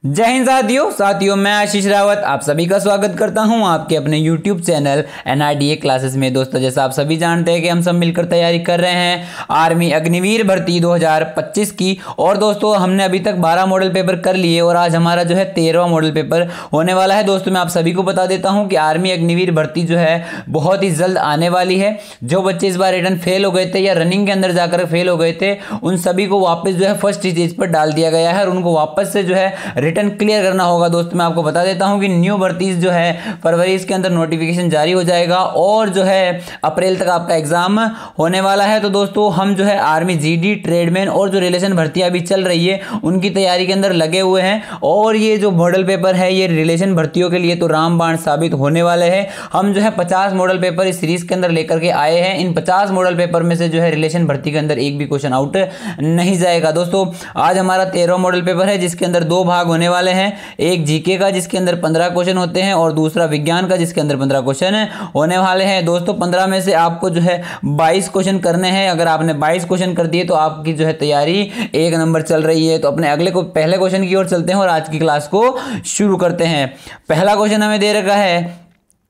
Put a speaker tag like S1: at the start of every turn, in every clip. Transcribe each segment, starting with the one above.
S1: जय हिंद साथियों मैं आशीष रावत आप सभी का स्वागत करता हूं आपके अपने YouTube चैनल NRDA क्लासेस में। दोस्तों जैसा आप सभी जानते हैं कि हम सब मिलकर तैयारी कर रहे हैं आर्मी अग्निवीर भर्ती 2025 की। और दोस्तों हमने अभी तक 12 मॉडल पेपर कर लिए और आज हमारा जो है 13वां मॉडल पेपर होने वाला है। दोस्तों मैं आप सभी को बता देता हूँ कि आर्मी अग्निवीर भर्ती जो है बहुत ही जल्द आने वाली है। जो बच्चे इस बार रिटर्न फेल हो गए थे या रनिंग के अंदर जाकर फेल हो गए थे उन सभी को वापस जो है फर्स्ट स्टेज पर डाल दिया गया है और उनको वापस से जो है रिटर्न क्लियर करना होगा। दोस्तों मैं आपको बता देता हूं कि न्यू भर्ती जो है फरवरी इसके अंदर नोटिफिकेशन जारी हो जाएगा और जो है अप्रैल तक आपका एग्जाम होने वाला है। तो दोस्तों हम जो है आर्मी जीडी ट्रेडमैन और जो रिलेशन भर्तियां अभी चल रही है उनकी तैयारी के अंदर लगे हुए हैं और ये जो मॉडल पेपर है ये रिलेशन भर्तियों के लिए तो रामबाण साबित होने वाले हैं। हम जो है 50 मॉडल पेपर इस सीरीज के अंदर लेकर के आए हैं। इन 50 मॉडल पेपर में से जो है रिलेशन भर्ती के अंदर एक भी क्वेश्चन आउट नहीं जाएगा। दोस्तों आज हमारा 13वां मॉडल पेपर है जिसके अंदर 2 भाग होने वाले हैं। एक जीके का जिसके अंदर 15 क्वेश्चन होते हैं और दूसरा विज्ञान का जिसके अंदर 15 क्वेश्चन होने वाले हैं। दोस्तों 15 में से आपको जो है 22 क्वेश्चन करने हैं। अगर आपने 22 क्वेश्चन कर दिए तो आपकी जो है तैयारी 1 नंबर चल रही है। तो अपने पहले क्वेश्चन की ओर चलते हैं और आज की क्लास को शुरू करते हैं। पहला क्वेश्चन हमें दे रखा है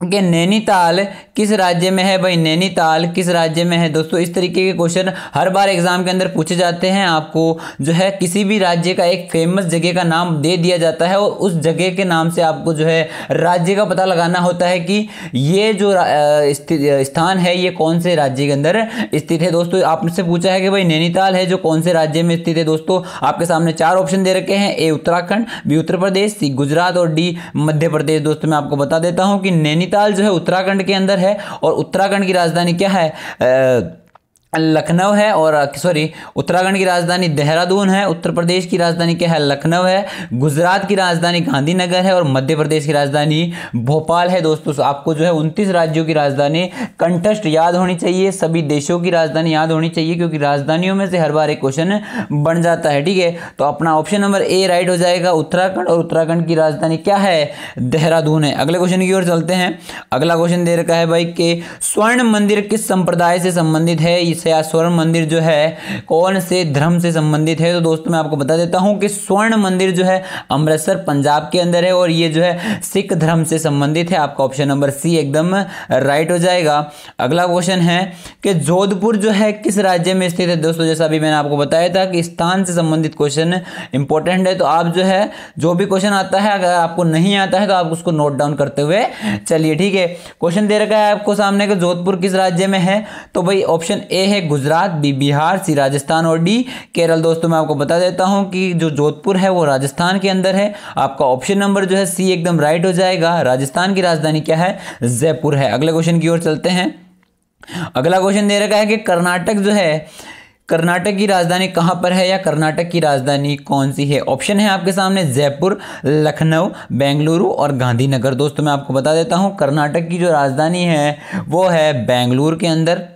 S1: कि नैनीताल किस राज्य में है। भाई नैनीताल किस राज्य में है। दोस्तों इस तरीके के क्वेश्चन हर बार एग्जाम के अंदर पूछे जाते हैं। आपको जो है किसी भी राज्य का एक फेमस जगह का नाम दे दिया जाता है और उस जगह के नाम से आपको जो है राज्य का पता लगाना होता है कि ये जो स्थान है ये कौन से राज्य के अंदर स्थित है। दोस्तों आपसे पूछा है कि भाई नैनीताल है जो कौन से राज्य में स्थित है। दोस्तों आपके सामने 4 ऑप्शन दे रखे हैं। ए उत्तराखंड, बी उत्तर प्रदेश, सी गुजरात और डी मध्य प्रदेश। दोस्तों मैं आपको बता देता हूं कि नैनीताल जो है उत्तराखंड के अंदर है और उत्तराखंड की राजधानी क्या है लखनऊ है। और सॉरी उत्तराखंड की राजधानी देहरादून है, उत्तर प्रदेश की राजधानी क्या है लखनऊ है, गुजरात की राजधानी गांधीनगर है और मध्य प्रदेश की राजधानी भोपाल है। दोस्तों आपको जो है 29 राज्यों की राजधानी कंठस्थ याद होनी चाहिए, सभी देशों की राजधानी याद होनी चाहिए क्योंकि राजधानियों में से हर बार एक क्वेश्चन बन जाता है। ठीक है तो अपना ऑप्शन नंबर ए राइट हो जाएगा उत्तराखंड और उत्तराखंड की राजधानी क्या है देहरादून है। अगले क्वेश्चन की ओर चलते हैं। अगला क्वेश्चन दे रखा है भाई कि स्वर्ण मंदिर किस संप्रदाय से संबंधित है या स्वर्ण मंदिर जो है कौन से धर्म से संबंधित है। तो दोस्तों मैं आपको बता देता हूं कि स्वर्ण मंदिर जो है अमृतसर पंजाब के अंदर है और ये जो है सिख धर्म से संबंधित है। आपका ऑप्शन नंबर सी एकदम राइट हो जाएगा। अगला क्वेश्चन है कि जोधपुर जो है किस राज्य में स्थित है। दोस्तों जैसा अभी मैंने आपको बताया था कि स्थान से संबंधित क्वेश्चन इंपॉर्टेंट है तो आप जो है जो भी क्वेश्चन आता है अगर आपको नहीं आता है तो आप उसको नोट डाउन करते हुए चलिए। ठीक है क्वेश्चन दे रखा है आपको सामने कि जोधपुर किस राज्य में है। तो भाई ऑप्शन ए है गुजरात, बी बिहार, सी राजस्थान और डी केरल। दोस्तों मैं आपको बता देता हूं कि जो जोधपुर है वो राजस्थान के अंदर है। आपका ऑप्शन नंबर जो है सी एकदम राइट हो जाएगा। राजस्थान की राजधानी क्या है जयपुर है। अगले क्वेश्चन की ओर चलते हैं। अगला क्वेश्चन दे रखा है कि कर्नाटक जो है कर्नाटक की राजधानी कहां पर है या कर्नाटक की राजधानी कौन सी है। ऑप्शन है आपके सामने जयपुर, लखनऊ, बेंगलुरु और गांधीनगर। दोस्तों मैं आपको बता देता हूं कर्नाटक की जो राजधानी है वो है बेंगलुरु के अंदर।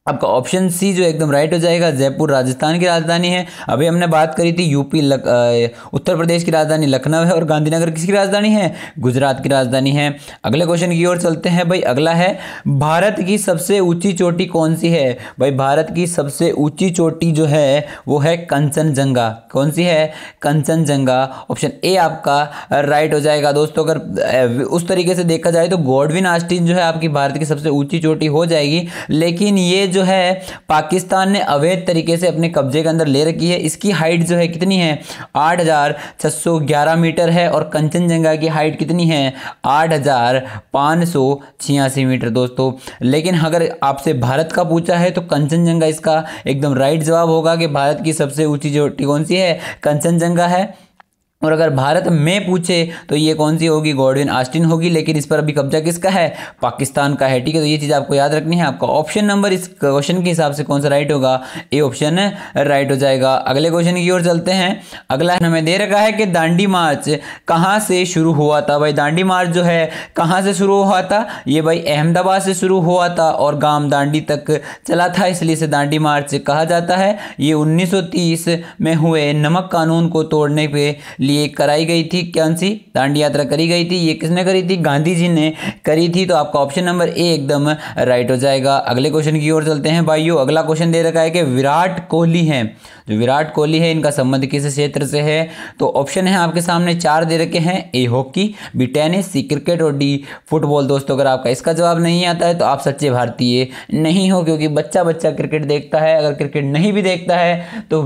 S1: आपका ऑप्शन सी जो एकदम राइट हो जाएगा। जयपुर राजस्थान की राजधानी है। अभी हमने बात करी थी उत्तर प्रदेश की राजधानी लखनऊ है और गांधीनगर किसकी राजधानी है गुजरात की राजधानी है। अगले क्वेश्चन की ओर चलते हैं भाई। अगला है भारत की सबसे ऊंची चोटी कौन सी है। भाई भारत की सबसे ऊंची चोटी जो है वो है कंचनजंगा। कौन सी है कंचनजंगा। ऑप्शन ए आपका राइट हो जाएगा। दोस्तों अगर उस तरीके से देखा जाए तो गॉडविन आस्टीन जो है आपकी भारत की सबसे ऊंची चोटी हो जाएगी लेकिन ये जो है पाकिस्तान ने अवैध तरीके से अपने कब्जे के अंदर ले रखी है। इसकी हाइट जो है कितनी है 8,611 मीटर है और कंचनजंगा की हाइट कितनी है 8,586 मीटर। दोस्तों लेकिन अगर आपसे भारत का पूछा है तो कंचनजंगा इसका एकदम राइट जवाब होगा कि भारत की सबसे ऊंची चोटी कौन सी है कंचनजंगा है। और अगर भारत में पूछे तो ये कौन सी होगी गॉडविन आस्टीन होगी लेकिन इस पर अभी कब्जा किसका है पाकिस्तान का है। ठीक है तो ये चीज़ आपको याद रखनी है। आपका ऑप्शन नंबर इस क्वेश्चन के हिसाब से कौन सा राइट होगा ए ऑप्शन राइट हो जाएगा। अगले क्वेश्चन की ओर चलते हैं। अगला हमें दे रखा है कि दांडी मार्च कहाँ से शुरू हुआ था। भाई दांडी मार्च जो है कहाँ से शुरू हुआ था ये भाई अहमदाबाद से शुरू हुआ था और गांव दांडी तक चला था इसलिए इसे दांडी मार्च कहा जाता है। ये 1930 में हुए नमक कानून को तोड़ने के लिए कराई गई थी? कौन सी दांडी यात्रा करी गई थी? ये किसने करी थी? गांधी जी ने करी थी। तो आपका ऑप्शन नंबर ए एकदम राइट हो जाएगा। अगले क्वेश्चन की ओर चलते हैं भाइयों। अगला क्वेश्चन दे रखा है कि विराट कोहली हैं, जो विराट कोहली है इनका संबंध किस क्षेत्र से है? तो ऑप्शन है आपके सामने 4 दे रखे हैं, A hockey, B tennis, C cricket और डी फुटबॉल। दोस्तों अगर आपका इसका जवाब नहीं आता है तो आप सच्चे भारतीय नहीं हो, क्योंकि बच्चा बच्चा क्रिकेट देखता है। अगर क्रिकेट नहीं भी देखता है तो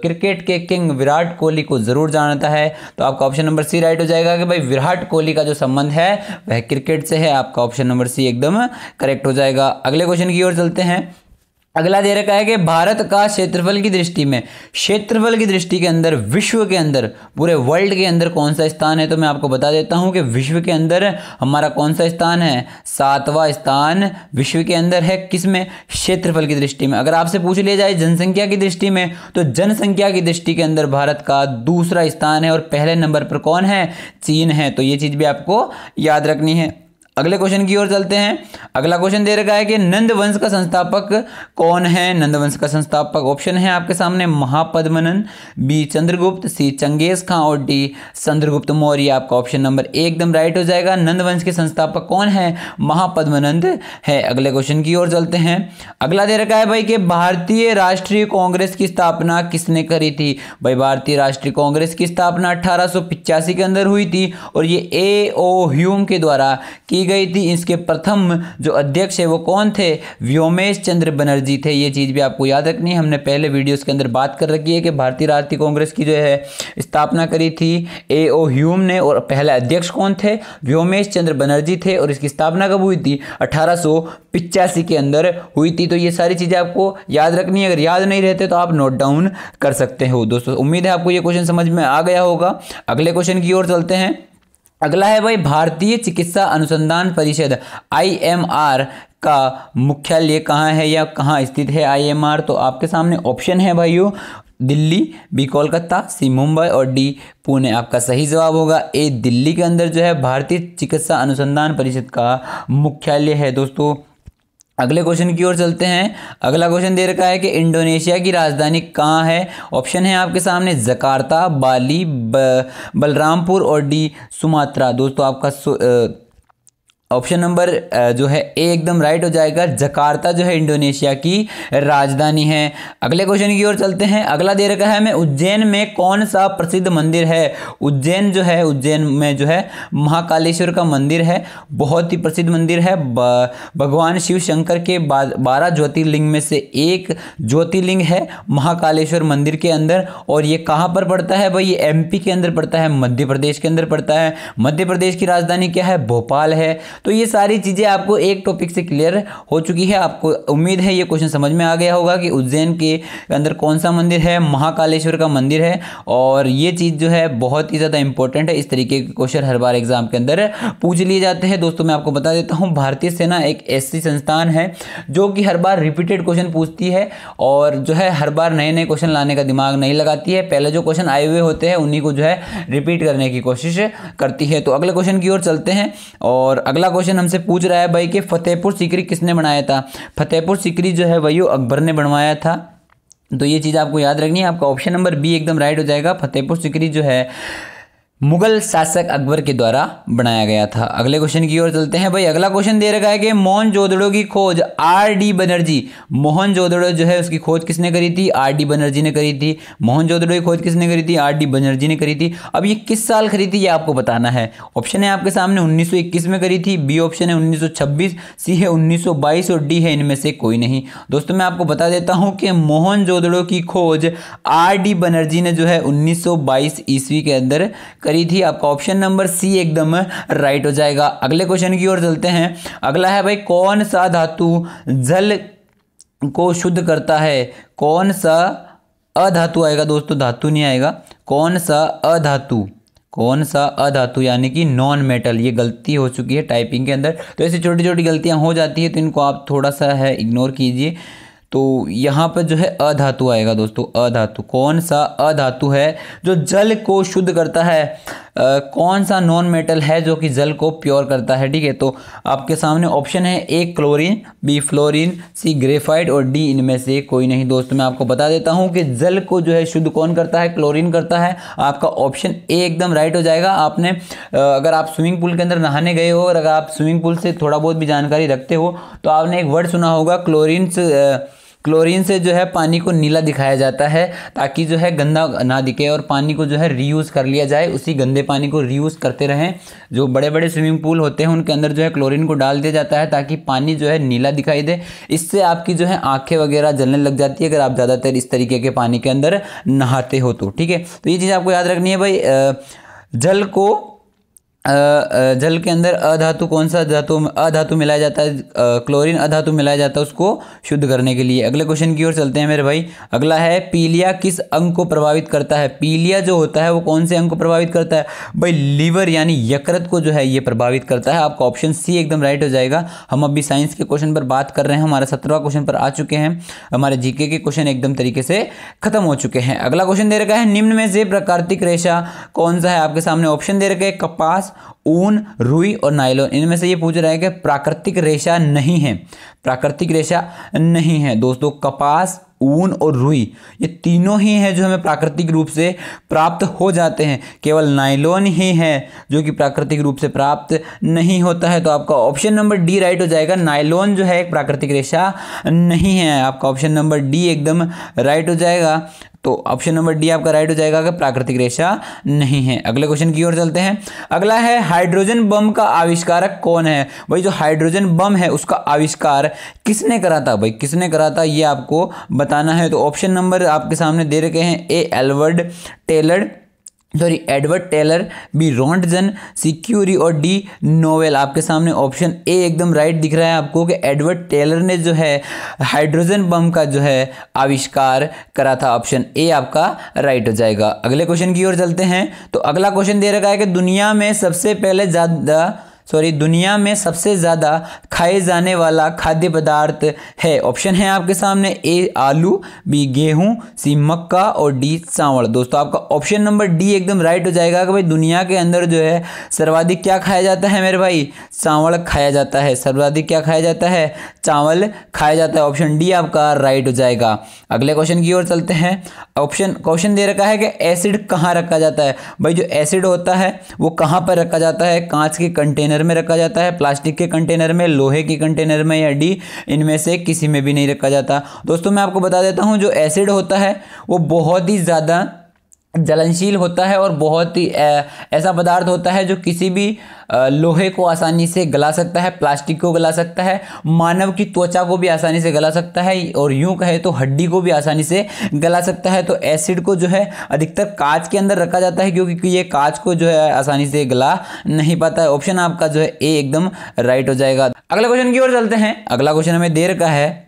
S1: क्रिकेट के किंग विराट कोहली को जरूर जानता है। तो आपका ऑप्शन नंबर सी राइट हो जाएगा कि भाई विराट कोहली का जो संबंध है वह क्रिकेट से है। आपका ऑप्शन नंबर सी एकदम करेक्ट हो जाएगा। अगले क्वेश्चन की ओर चलते हैं। अगला दे रखा है कि भारत का क्षेत्रफल की दृष्टि में, क्षेत्रफल की दृष्टि के अंदर विश्व के अंदर, पूरे वर्ल्ड के अंदर कौन सा स्थान है? तो मैं आपको बता देता हूं कि विश्व के अंदर हमारा कौन सा स्थान है? 7वां स्थान विश्व के अंदर है। किसमें? क्षेत्रफल की दृष्टि में। अगर आपसे पूछ लिया जाए जनसंख्या की दृष्टि में, तो जनसंख्या की दृष्टि के अंदर भारत का दूसरा स्थान है और पहले नंबर पर कौन है? चीन है। तो ये चीज भी आपको याद रखनी है। अगले क्वेश्चन की ओर चलते हैं। अगला क्वेश्चन दे रखा है कि नंद वंश का संस्थापक कौन है? नंद वंश का संस्थापक ऑप्शन है आपके सामने महापद्मनंद, बी चंद्रगुप्त, सी चंगेज खां और डी चंद्रगुप्त मौर्य। आपका ऑप्शन नंबर ए एकदम राइट हो जाएगा। नंद वंश के संस्थापक कौन है? महापद्मनंद है। अगले क्वेश्चन की ओर चलते हैं। अगला दे रखा है भाई कि भारतीय राष्ट्रीय कांग्रेस की स्थापना किसने करी थी? भाई भारतीय राष्ट्रीय कांग्रेस की स्थापना 1885 के अंदर हुई थी और ये ए.ओ. ह्यूम के द्वारा की गई थी। इसके प्रथम जो अध्यक्ष है वो कौन थे? व्योमेश चंद्र बनर्जी थे। ये चीज भी आपको याद रखनी है। हमने पहले वीडियोस के अंदर बात कर रखी है कि भारतीय राष्ट्रीय कांग्रेस की जो है स्थापना करी थी ए.ओ. ह्यूम ने और पहले अध्यक्ष कौन थे? व्योमेश चंद्र बनर्जी थे। और इसकी स्थापना कब हुई थी? 1885 के अंदर हुई थी। तो ये सारी चीजें आपको याद रखनी है। अगर याद नहीं रहते तो आप नोट डाउन कर सकते हो। दोस्तों उम्मीद है आपको ये क्वेश्चन समझ में आ गया होगा। अगले क्वेश्चन की ओर चलते हैं। अगला है भाई भारतीय चिकित्सा अनुसंधान परिषद IMR का मुख्यालय कहाँ है या कहाँ स्थित है IMR? तो आपके सामने ऑप्शन है भाइयों, दिल्ली, बी कोलकाता, सी मुंबई और डी पुणे। आपका सही जवाब होगा ए, दिल्ली के अंदर जो है भारतीय चिकित्सा अनुसंधान परिषद का मुख्यालय है। दोस्तों अगले क्वेश्चन की ओर चलते हैं। अगला क्वेश्चन दे रखा है कि इंडोनेशिया की राजधानी कहाँ है? ऑप्शन है आपके सामने जकार्ता, बाली, बलरामपुर और डी सुमात्रा। दोस्तों आपका ऑप्शन नंबर जो है ए एकदम राइट हो जाएगा। जकार्ता जो है इंडोनेशिया की राजधानी है। अगले क्वेश्चन की ओर चलते हैं। अगला दे रखा है हमें उज्जैन में कौन सा प्रसिद्ध मंदिर है? उज्जैन जो है, उज्जैन में जो है महाकालेश्वर का मंदिर है, बहुत ही प्रसिद्ध मंदिर है। भगवान शिव शंकर के 12 ज्योतिर्लिंग में से एक ज्योतिर्लिंग है महाकालेश्वर मंदिर के अंदर। और ये कहाँ पर पड़ता है भाई? ये MP के अंदर पड़ता है, मध्य प्रदेश के अंदर पड़ता है। मध्य प्रदेश की राजधानी क्या है? भोपाल है। तो ये सारी चीजें आपको एक टॉपिक से क्लियर हो चुकी है। आपको उम्मीद है ये क्वेश्चन समझ में आ गया होगा कि उज्जैन के अंदर कौन सा मंदिर है? महाकालेश्वर का मंदिर है। और ये चीज जो है बहुत ही ज्यादा इंपॉर्टेंट है। इस तरीके के क्वेश्चन हर बार एग्जाम के अंदर पूछ लिए जाते हैं। दोस्तों मैं आपको बता देता हूँ, भारतीय सेना एक ऐसी संस्थान है जो कि हर बार रिपीटेड क्वेश्चन पूछती है और जो है हर बार नए नए क्वेश्चन लाने का दिमाग नहीं लगाती है। पहले जो क्वेश्चन आए हुए होते हैं उन्हीं को जो है रिपीट करने की कोशिश करती है। तो अगले क्वेश्चन की ओर चलते हैं। और अगला क्वेश्चन हमसे पूछ रहा है भाई कि फतेहपुर सीकरी किसने बनाया था? फतेहपुर सीकरी जो है वही अकबर ने बनवाया था। तो ये चीज आपको याद रखनी है। आपका ऑप्शन नंबर बी एकदम राइट हो जाएगा। फतेहपुर सीकरी जो है मुगल शासक अकबर के द्वारा बनाया गया था। अगले क्वेश्चन की ओर चलते हैं भाई। अगला क्वेश्चन दे रखा है कि मोहनजोदड़ो की खोज R.D. बनर्जी, मोहनजोदड़ो जो है उसकी खोज किसने करी थी? R.D. बनर्जी ने करी थी। मोहनजोदड़ो की खोज किसने करी थी? R.D. बनर्जी ने करी थी। अब ये किस साल करी थी ये आपको बताना है। ऑप्शन है आपके सामने 1921 में करी थी, बी ऑप्शन है 1926, सी है 1922 और डी है इनमें से कोई नहीं। दोस्तों मैं आपको बता देता हूं कि मोहनजोदड़ो की खोज R.D. बनर्जी ने जो है 1922 ईस्वी के अंदर करी थी। आपका ऑप्शन नंबर सी एकदम राइट हो जाएगा। अगले क्वेश्चन की ओर चलते हैं। अगला है भाई कौन सा धातु जल को शुद्ध करता है? कौन सा अधातु आएगा? दोस्तों धातु नहीं आएगा। कौन सा अधातु, कौन सा अधातु यानी कि नॉन मेटल। ये गलती हो चुकी है टाइपिंग के अंदर, तो ऐसी छोटी छोटी गलतियां हो जाती है, तो इनको आप थोड़ा सा है इग्नोर कीजिए। तो यहाँ पर जो है अधातु आएगा। दोस्तों अधातु, कौन सा अधातु है जो जल को शुद्ध करता है? कौन सा नॉन मेटल है जो कि जल को प्योर करता है। ठीक है, तो आपके सामने ऑप्शन है ए क्लोरीन, बी फ्लोरीन, सी ग्रेफाइट और डी इनमें से कोई नहीं। दोस्तों मैं आपको बता देता हूं कि जल को जो है शुद्ध कौन करता है, क्लोरीन करता है। आपका ऑप्शन ए एकदम राइट हो जाएगा। आपने अगर आप स्विमिंग पूल के अंदर नहाने गए हो और अगर आप स्विमिंग पूल से थोड़ा बहुत भी जानकारी रखते हो तो आपने एक वर्ड सुना होगा, क्लोरीन से जो है पानी को नीला दिखाया जाता है ताकि जो है गंदा ना दिखे और पानी को जो है रीयूज़ कर लिया जाए, उसी गंदे पानी को रीयूज़ करते रहें। जो बड़े बड़े स्विमिंग पूल होते हैं उनके अंदर जो है क्लोरीन को डाल दिया जाता है ताकि पानी जो है नीला दिखाई दे। इससे आपकी जो है आंखें वगैरह जलने लग जाती है अगर आप ज़्यादातर इस तरीके के पानी के अंदर नहाते हो तो। ठीक है, तो ये चीज़ आपको याद रखनी है भाई। जल के अंदर अधातु कौन सा अधातु मिलाया जाता है, क्लोरीन अधातु मिलाया जाता है उसको शुद्ध करने के लिए। अगले क्वेश्चन की ओर चलते हैं मेरे भाई। अगला है पीलिया किस अंग को प्रभावित करता है। पीलिया जो होता है वो कौन से अंग को प्रभावित करता है भाई, लीवर यानी यकृत को जो है ये प्रभावित करता है। आपका ऑप्शन सी एकदम राइट हो जाएगा। हम अभी साइंस के क्वेश्चन पर बात कर रहे हैं, हमारा 17वां क्वेश्चन पर आ चुके हैं। हमारे जीके के क्वेश्चन एकदम तरीके से खत्म हो चुके हैं। अगला क्वेश्चन दे रखा है निम्न में से प्राकृतिक रेशा कौन सा है। आपके सामने ऑप्शन दे रखे हैं कपास, ऊन, रुई और नायलॉन। इनमें से ये पूछ रहा है कि प्राकृतिक रेशा नहीं है, प्राकृतिक रेशा नहीं है। दोस्तों कपास, ऊन और रुई ये तीनों ही हैं जो हमें प्राकृतिक रूप से प्राप्त हो जाते हैं। केवल नायलॉन ही है जो कि प्राकृतिक रूप से प्राप्त नहीं होता है। तो आपका ऑप्शन नंबर डी राइट हो जाएगा। नायलॉन जो है एक प्राकृतिक रेशा नहीं है। आपका ऑप्शन नंबर डी एकदम राइट हो जाएगा। तो ऑप्शन नंबर डी आपका राइट हो जाएगा कि प्राकृतिक रेशा नहीं है। अगले क्वेश्चन की ओर चलते हैं। अगला है हाइड्रोजन बम का आविष्कारक कौन है। भाई जो हाइड्रोजन बम है उसका आविष्कार किसने करा था, भाई किसने करा था ये आपको बताना है। तो ऑप्शन नंबर आपके सामने दे रखे हैं ए एडवर्ड टेलर, बी रॉन्टजन, सी क्यूरी और डी नोवेल। आपके सामने ऑप्शन ए एकदम राइट दिख रहा है आपको कि एडवर्ड टेलर ने जो है हाइड्रोजन बम का जो है आविष्कार करा था। ऑप्शन ए आपका राइट हो जाएगा। अगले क्वेश्चन की ओर चलते हैं। तो अगला क्वेश्चन दे रखा है कि दुनिया में सबसे ज़्यादा खाए जाने वाला खाद्य पदार्थ है। ऑप्शन है आपके सामने ए आलू, बी गेहूं, सी मक्का और डी चावल। दोस्तों आपका ऑप्शन नंबर डी एकदम राइट हो जाएगा कि भाई दुनिया के अंदर जो है सर्वाधिक क्या खाया जाता है मेरे भाई, चावल खाया जाता है। सर्वाधिक क्या खाया जाता है, चावल खाया जाता है। ऑप्शन डी आपका राइट हो जाएगा। अगले क्वेश्चन की ओर चलते हैं। क्वेश्चन दे रखा है कि एसिड कहाँ रखा जाता है। भाई जो एसिड होता है वो कहाँ पर रखा जाता है, कांच के कंटेनर में रखा जाता है, प्लास्टिक के कंटेनर में, लोहे के कंटेनर में या डी इनमें से किसी में भी नहीं रखा जाता। दोस्तों मैं आपको बता देता हूँ जो एसिड होता है वो बहुत ही ज़्यादा जलनशील होता है और बहुत ही ऐसा पदार्थ होता है जो किसी भी लोहे को आसानी से गला सकता है, प्लास्टिक को गला सकता है, मानव की त्वचा को भी आसानी से गला सकता है और यूं कहे तो हड्डी को भी आसानी से गला सकता है। तो एसिड को जो है अधिकतर कांच के अंदर रखा जाता है क्योंकि ये कांच को जो है आसानी से गला नहीं पाता है। ऑप्शन आपका जो है ए एकदम राइट हो जाएगा। अगला क्वेश्चन की ओर चलते हैं। अगला क्वेश्चन हमें दे रखा है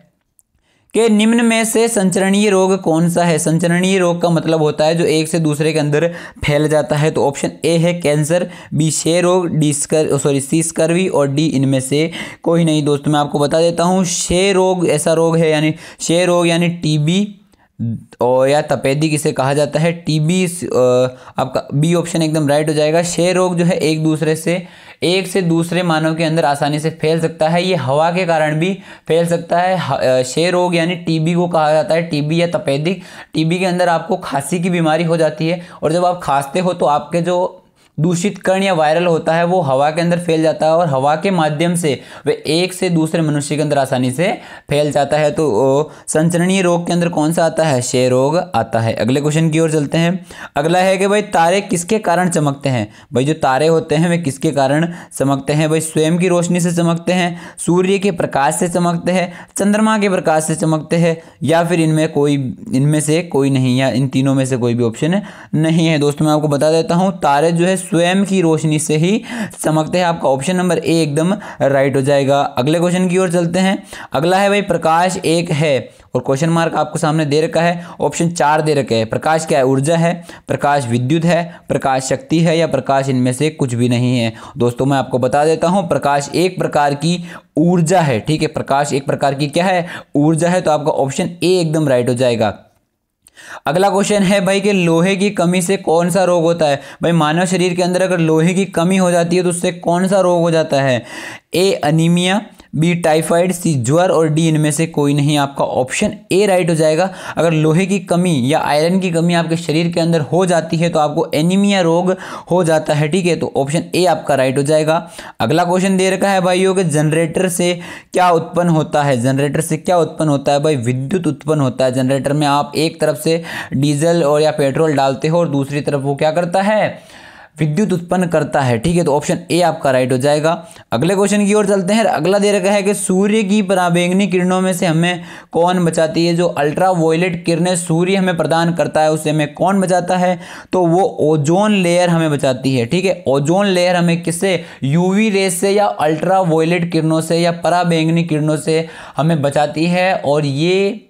S1: कि निम्न में से संचरणीय रोग कौन सा है। संचरणीय रोग का मतलब होता है जो एक से दूसरे के अंदर फैल जाता है। तो ऑप्शन ए है कैंसर, बी क्षय रोग, सी स्कर्वी और डी इनमें से कोई नहीं। दोस्तों मैं आपको बता देता हूँ क्षय रोग ऐसा रोग है, यानी क्षय रोग यानी टीबी और या तपेदिक इसे कहा जाता है। टीबी आपका बी ऑप्शन एकदम राइट हो जाएगा। क्षय रोग जो है एक से दूसरे मानव के अंदर आसानी से फैल सकता है। ये हवा के कारण भी फैल सकता है। क्षय रोग यानी टीबी को कहा जाता है, टीबी या तपेदिक। टीबी के अंदर आपको खांसी की बीमारी हो जाती है और जब आप खांसते हो तो आपके जो दूषित कण या वायरल होता है वो हवा के अंदर फैल जाता है और हवा के माध्यम से वे एक से दूसरे मनुष्य के अंदर आसानी से फैल जाता है। तो संचरणीय रोग के अंदर कौन सा आता है, क्षय रोग आता है। अगले क्वेश्चन की ओर चलते हैं। अगला है कि भाई तारे किसके कारण चमकते हैं। भाई जो तारे होते हैं वे किसके कारण चमकते हैं। भाई स्वयं की रोशनी से चमकते हैं, सूर्य के प्रकाश से चमकते हैं, चंद्रमा के प्रकाश से चमकते हैं या फिर इनमें से कोई नहीं, या इन तीनों में से कोई भी ऑप्शन नहीं है। दोस्तों मैं आपको बता देता हूँ तारे जो है स्वयं की रोशनी से ही चमकते हैं। आपका ऑप्शन नंबर ए एकदम राइट हो जाएगा। अगले क्वेश्चन की ओर चलते हैं। अगला है भाई प्रकाश एक है और क्वेश्चन मार्क आपको सामने दे रखा है। ऑप्शन 4 दे रखे हैं। प्रकाश क्या है, ऊर्जा है, प्रकाश विद्युत है, प्रकाश शक्ति है या प्रकाश इनमें से कुछ भी नहीं है। दोस्तों मैं आपको बता देता हूं प्रकाश एक प्रकार की ऊर्जा है। ठीक है, प्रकाश एक प्रकार की क्या है, ऊर्जा है। तो आपका ऑप्शन ए एकदम राइट हो जाएगा। अगला क्वेश्चन है भाई कि लोहे की कमी से कौन सा रोग होता है। भाई मानव शरीर के अंदर अगर लोहे की कमी हो जाती है तो उससे कौन सा रोग हो जाता है। ए अनीमिया, बी टाइफाइड, सी ज्वर और डी इनमें से कोई नहीं। आपका ऑप्शन ए राइट हो जाएगा। अगर लोहे की कमी या आयरन की कमी आपके शरीर के अंदर हो जाती है तो आपको एनीमिया रोग हो जाता है, ठीक है। तो ऑप्शन ए आपका राइट हो जाएगा। अगला क्वेश्चन दे रखा है भाइयों कि जनरेटर से क्या उत्पन्न होता है। जनरेटर से क्या उत्पन्न होता है। भाई विद्युत उत्पन्न होता है। जनरेटर में आप एक तरफ से डीजल और या पेट्रोल डालते हो और दूसरी तरफ वो क्या करता है, विद्युत उत्पन्न करता है, ठीक है। तो ऑप्शन ए आपका राइट हो जाएगा। अगले क्वेश्चन की ओर चलते हैं। अगला दे रखा है कि सूर्य की पराबैंगनी किरणों में से हमें कौन बचाती है। जो अल्ट्रा वायलेट किरणें सूर्य हमें प्रदान करता है उससे हमें कौन बचाता है, तो वो ओजोन लेयर हमें बचाती है, ठीक है। ओजोन लेयर हमें किससे, यूवी रेस से या अल्ट्रा वायलेट किरणों से या पराबैंगनी किरणों से हमें बचाती है। और ये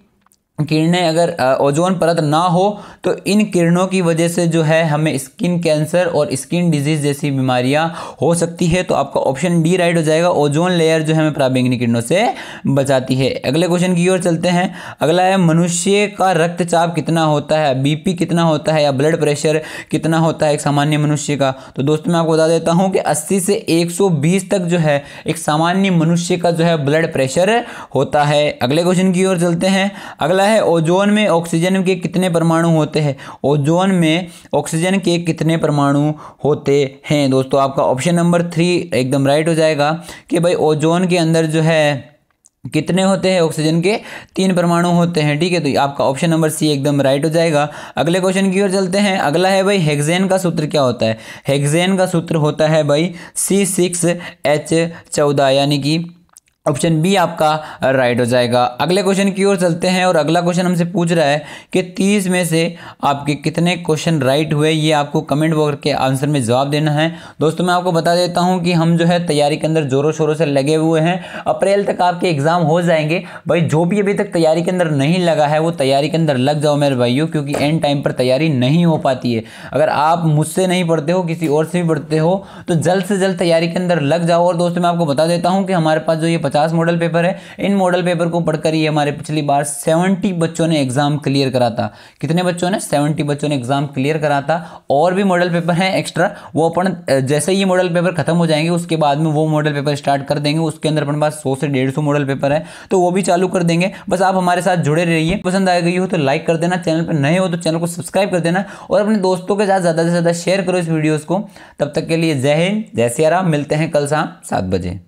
S1: किरणें अगर ओजोन परत ना हो तो इन किरणों की वजह से जो है हमें स्किन कैंसर और स्किन डिजीज जैसी बीमारियां हो सकती है। तो आपका ऑप्शन डी राइट हो जाएगा। ओजोन लेयर जो है हमें पराबैंगनी किरणों से बचाती है। अगले क्वेश्चन की ओर चलते हैं। अगला है मनुष्य का रक्तचाप कितना होता है। बीपी कितना होता है या ब्लड प्रेशर कितना होता है एक सामान्य मनुष्य का। तो दोस्तों मैं आपको बता देता हूँ कि 80 से 120 तक जो है एक सामान्य मनुष्य का जो है ब्लड प्रेशर होता है। अगले क्वेश्चन की ओर चलते हैं। अगला है ओजोन में ऑक्सीजन के कितने परमाणु होते हैं। ओजोन में ऑक्सीजन के कितने परमाणु होते हैं। दोस्तों आपका ऑप्शन नंबर 3 एकदम राइट हो जाएगा कि भाई ओजोन के अंदर जो है कितने होते हैं, ऑक्सीजन के 3 परमाणु होते हैं, ठीक है। तो आपका ऑप्शन नंबर सी एकदम राइट हो जाएगा। अगले क्वेश्चन की ओर चलते हैं। अगला है भाई हेक्सेन का सूत्र क्या होता है। हेक्सेन का सूत्र होता है भाई C6H14 यानी कि ऑप्शन बी आपका राइट हो जाएगा। अगले क्वेश्चन की ओर चलते हैं और अगला क्वेश्चन हमसे पूछ रहा है कि 30 में से आपके कितने क्वेश्चन राइट हुए। ये आपको कमेंट बॉक्स के आंसर में जवाब देना है। दोस्तों मैं आपको बता देता हूं कि हम जो है तैयारी के अंदर जोरों शोरों से लगे हुए हैं। अप्रैल तक आपके एग्जाम हो जाएंगे। भाई जो भी अभी तक तैयारी के अंदर नहीं लगा है वो तैयारी के अंदर लग जाओ मेरे भाइयों, क्योंकि एंड टाइम पर तैयारी नहीं हो पाती है। अगर आप मुझसे नहीं पढ़ते हो, किसी और से भी पढ़ते हो, तो जल्द से जल्द तैयारी के अंदर लग जाओ। और दोस्तों मैं आपको बता देता हूँ कि हमारे पास जो ये 50 मॉडल पेपर है, इन मॉडल पेपर को पढ़कर ही हमारे पिछली बार 70 बच्चों ने एग्जाम क्लियर करा था। कितने बच्चों ने, 70 बच्चों ने एग्जाम क्लियर करा था। और भी मॉडल पेपर हैं एक्स्ट्रा, वो अपन जैसे ही मॉडल पेपर खत्म हो जाएंगे उसके बाद में वो मॉडल पेपर स्टार्ट कर देंगे। उसके अंदर अपने पास 100 से 150 मॉडल पेपर है, तो वो भी चालू कर देंगे। बस आप हमारे साथ जुड़े रहिए। पसंद आ गई हो तो लाइक कर देना, चैनल पर नए हो तो चैनल को सब्सक्राइब कर देना और अपने दोस्तों के साथ ज़्यादा से ज़्यादा शेयर करो इस वीडियोज़ को। तब तक के लिए जय हिंद, जय सिया राम। मिलते हैं कल शाम 7 बजे।